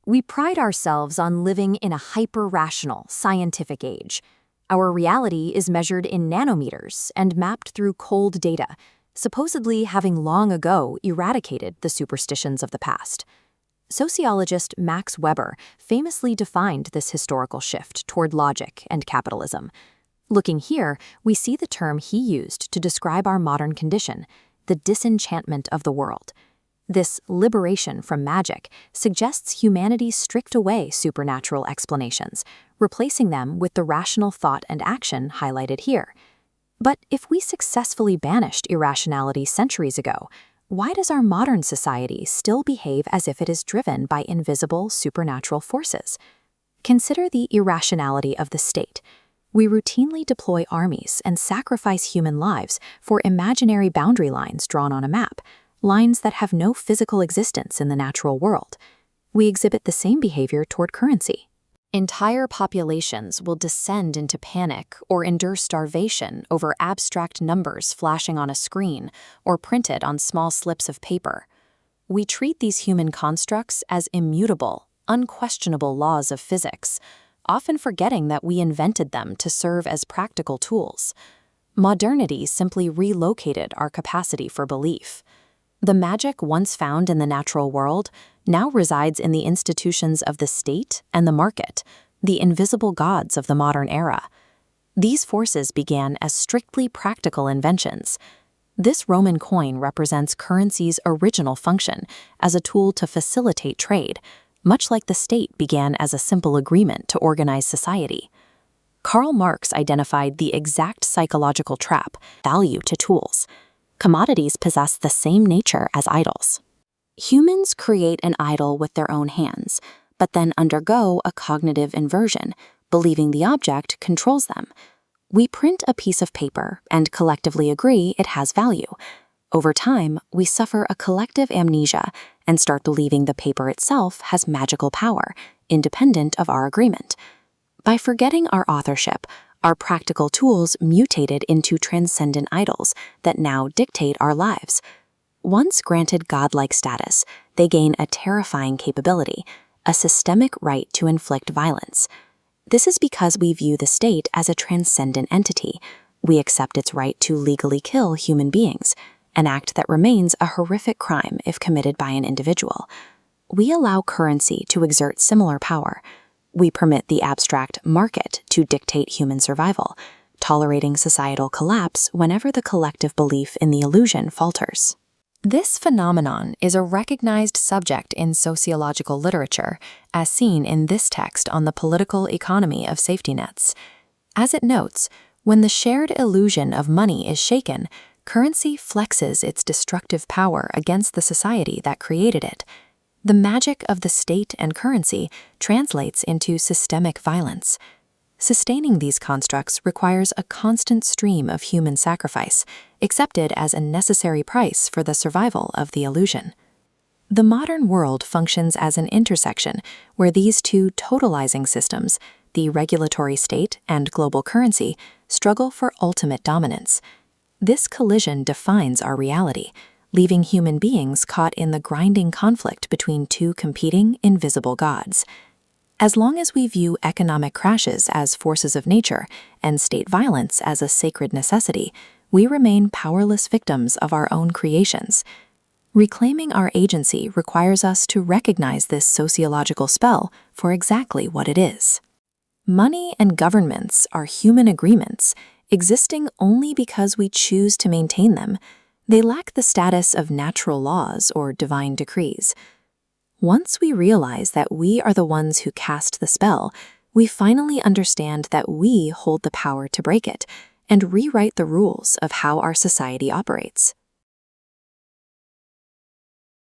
We pride ourselves on living in a hyper-rational, scientific age. Our reality is measured in nanometers and mapped through cold data, supposedly having long ago eradicated the superstitions of the past. Sociologist Max Weber famously defined this historical shift toward logic and capitalism. Looking here, we see the term he used to describe our modern condition, the disenchantment of the world. This liberation from magic suggests humanity stripped away supernatural explanations, replacing them with the rational thought and action highlighted here. But if we successfully banished irrationality centuries ago, why does our modern society still behave as if it is driven by invisible supernatural forces? Consider the irrationality of the state. We routinely deploy armies and sacrifice human lives for imaginary boundary lines drawn on a map, lines that have no physical existence in the natural world. We exhibit the same behavior toward currency. Entire populations will descend into panic or endure starvation over abstract numbers flashing on a screen or printed on small slips of paper. We treat these human constructs as immutable, unquestionable laws of physics, often forgetting that we invented them to serve as practical tools. Modernity simply relocated our capacity for belief. The magic once found in the natural world now resides in the institutions of the state and the market, the invisible gods of the modern era. These forces began as strictly practical inventions. This Roman coin represents currency's original function as a tool to facilitate trade, much like the state began as a simple agreement to organize society. Karl Marx identified the exact psychological trap, value to tools. Commodities possess the same nature as idols. Humans create an idol with their own hands, but then undergo a cognitive inversion, believing the object controls them. We print a piece of paper and collectively agree it has value. Over time, we suffer a collective amnesia and start believing the paper itself has magical power, independent of our agreement. By forgetting our authorship, our practical tools mutated into transcendent idols that now dictate our lives. Once granted godlike status, they gain a terrifying capability, a systemic right to inflict violence. This is because we view the state as a transcendent entity. We accept its right to legally kill human beings, an act that remains a horrific crime if committed by an individual. We allow currency to exert similar power. We permit the abstract market to dictate human survival, tolerating societal collapse whenever the collective belief in the illusion falters. This phenomenon is a recognized subject in sociological literature, as seen in this text on the political economy of safety nets. As it notes, when the shared illusion of money is shaken, currency flexes its destructive power against the society that created it. The magic of the state and currency translates into systemic violence. Sustaining these constructs requires a constant stream of human sacrifice, accepted as a necessary price for the survival of the illusion. The modern world functions as an intersection where these two totalizing systems, the regulatory state and global currency, struggle for ultimate dominance. This collision defines our reality, leaving human beings caught in the grinding conflict between two competing, invisible gods. As long as we view economic crashes as forces of nature and state violence as a sacred necessity, we remain powerless victims of our own creations. Reclaiming our agency requires us to recognize this sociological spell for exactly what it is. Money and governments are human agreements, existing only because we choose to maintain them. They lack the status of natural laws or divine decrees. Once we realize that we are the ones who cast the spell, we finally understand that we hold the power to break it and rewrite the rules of how our society operates.